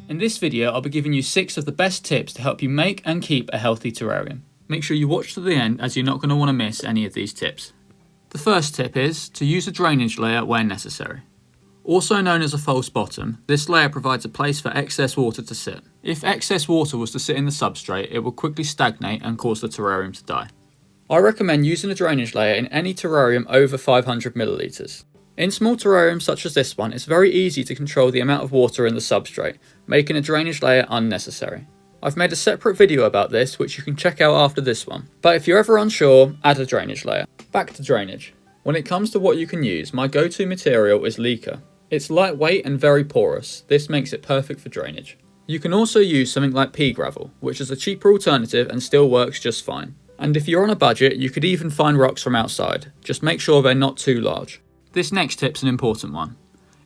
In this video, I'll be giving you 6 of the best tips to help you make and keep a healthy terrarium. Make sure you watch to the end as you're not going to want to miss any of these tips. The first tip is to use a drainage layer where necessary. Also known as a false bottom, this layer provides a place for excess water to sit. If excess water was to sit in the substrate, it will quickly stagnate and cause the terrarium to die. I recommend using a drainage layer in any terrarium over 500 millilitres. In small terrariums such as this one, it's very easy to control the amount of water in the substrate, making a drainage layer unnecessary. I've made a separate video about this which you can check out after this one, but if you're ever unsure, add a drainage layer. Back to drainage. When it comes to what you can use, my go-to material is Leaker. It's lightweight and very porous. This makes it perfect for drainage. You can also use something like pea gravel, which is a cheaper alternative and still works just fine. And if you're on a budget, you could even find rocks from outside. Just make sure they're not too large. This next tip's an important one.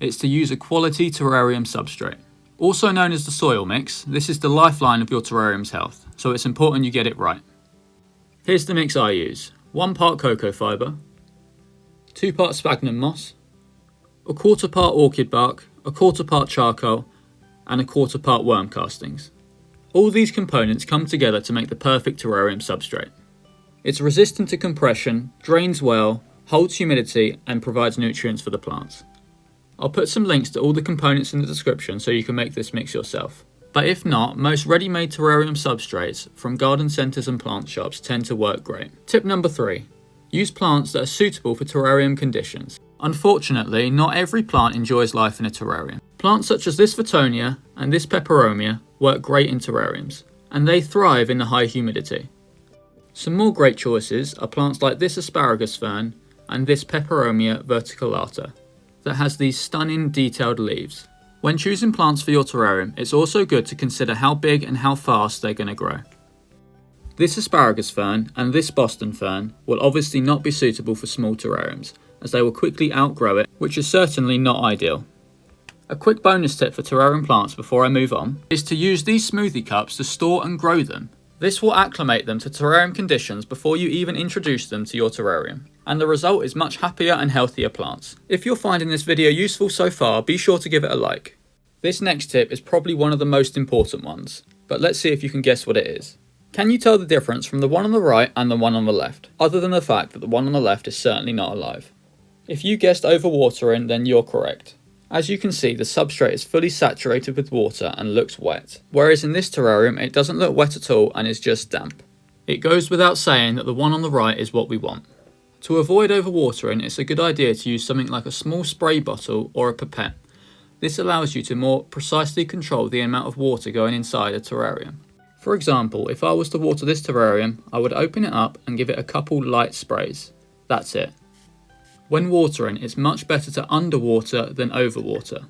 It's to use a quality terrarium substrate. Also known as the soil mix, this is the lifeline of your terrarium's health, so it's important you get it right. Here's the mix I use. 1 part cocoa fibre, 2 parts sphagnum moss, 1/4 part orchid bark, 1/4 part charcoal, and 1/4 part worm castings. All these components come together to make the perfect terrarium substrate. It's resistant to compression, drains well, holds humidity, and provides nutrients for the plants. I'll put some links to all the components in the description so you can make this mix yourself. But if not, most ready-made terrarium substrates from garden centres and plant shops tend to work great. Tip number 3. Use plants that are suitable for terrarium conditions. Unfortunately, not every plant enjoys life in a terrarium. Plants such as this Vertonia and this Peperomia work great in terrariums, and they thrive in the high humidity. Some more great choices are plants like this asparagus fern and this Peperomia verticulata that has these stunning detailed leaves. When choosing plants for your terrarium, it's also good to consider how big and how fast they're going to grow. This asparagus fern and this Boston fern will obviously not be suitable for small terrariums, as they will quickly outgrow it, which is certainly not ideal. A quick bonus tip for terrarium plants before I move on is to use these smoothie cups to store and grow them. This will acclimate them to terrarium conditions before you even introduce them to your terrarium, and the result is much happier and healthier plants. If you're finding this video useful so far, be sure to give it a like. This next tip is probably one of the most important ones, but let's see if you can guess what it is. Can you tell the difference from the one on the right and the one on the left, other than the fact that the one on the left is certainly not alive? If you guessed overwatering, then you're correct. As you can see, the substrate is fully saturated with water and looks wet, whereas in this terrarium it doesn't look wet at all and is just damp. It goes without saying that the one on the right is what we want. To avoid overwatering, it's a good idea to use something like a small spray bottle or a pipette. This allows you to more precisely control the amount of water going inside a terrarium. For example, if I was to water this terrarium, I would open it up and give it a couple light sprays. That's it. When watering, it's much better to underwater than overwater.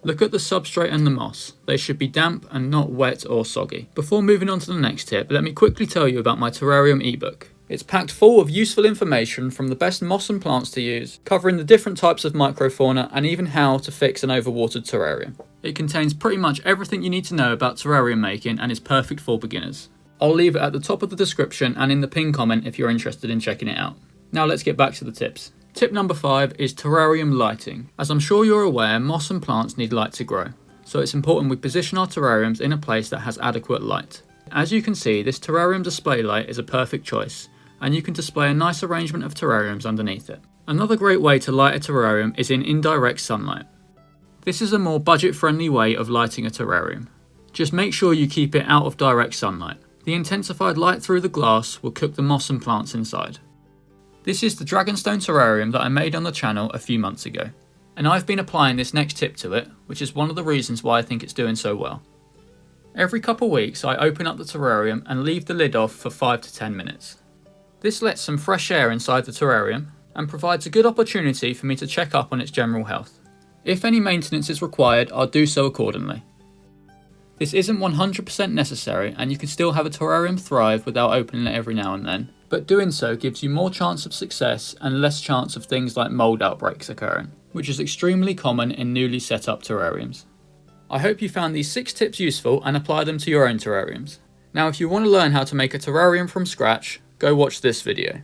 Look at the substrate and the moss. They should be damp and not wet or soggy. Before moving on to the next tip, let me quickly tell you about my terrarium ebook. It's packed full of useful information from the best moss and plants to use, covering the different types of microfauna and even how to fix an overwatered terrarium. It contains pretty much everything you need to know about terrarium making and is perfect for beginners. I'll leave it at the top of the description and in the pinned comment if you're interested in checking it out. Now let's get back to the tips. Tip number 5 is terrarium lighting. As I'm sure you're aware, moss and plants need light to grow, so it's important we position our terrariums in a place that has adequate light. As you can see, this terrarium display light is a perfect choice, and you can display a nice arrangement of terrariums underneath it. Another great way to light a terrarium is in indirect sunlight. This is a more budget-friendly way of lighting a terrarium. Just make sure you keep it out of direct sunlight. The intensified light through the glass will cook the moss and plants inside. This is the Dragonstone terrarium that I made on the channel a few months ago, and I've been applying this next tip to it, which is one of the reasons why I think it's doing so well. Every couple weeks I open up the terrarium and leave the lid off for 5 to 10 minutes. This lets some fresh air inside the terrarium and provides a good opportunity for me to check up on its general health. If any maintenance is required, I'll do so accordingly. This isn't 100% necessary, and you can still have a terrarium thrive without opening it every now and then, but doing so gives you more chance of success and less chance of things like mould outbreaks occurring, which is extremely common in newly set up terrariums. I hope you found these 6 tips useful and apply them to your own terrariums. Now if you want to learn how to make a terrarium from scratch, go watch this video.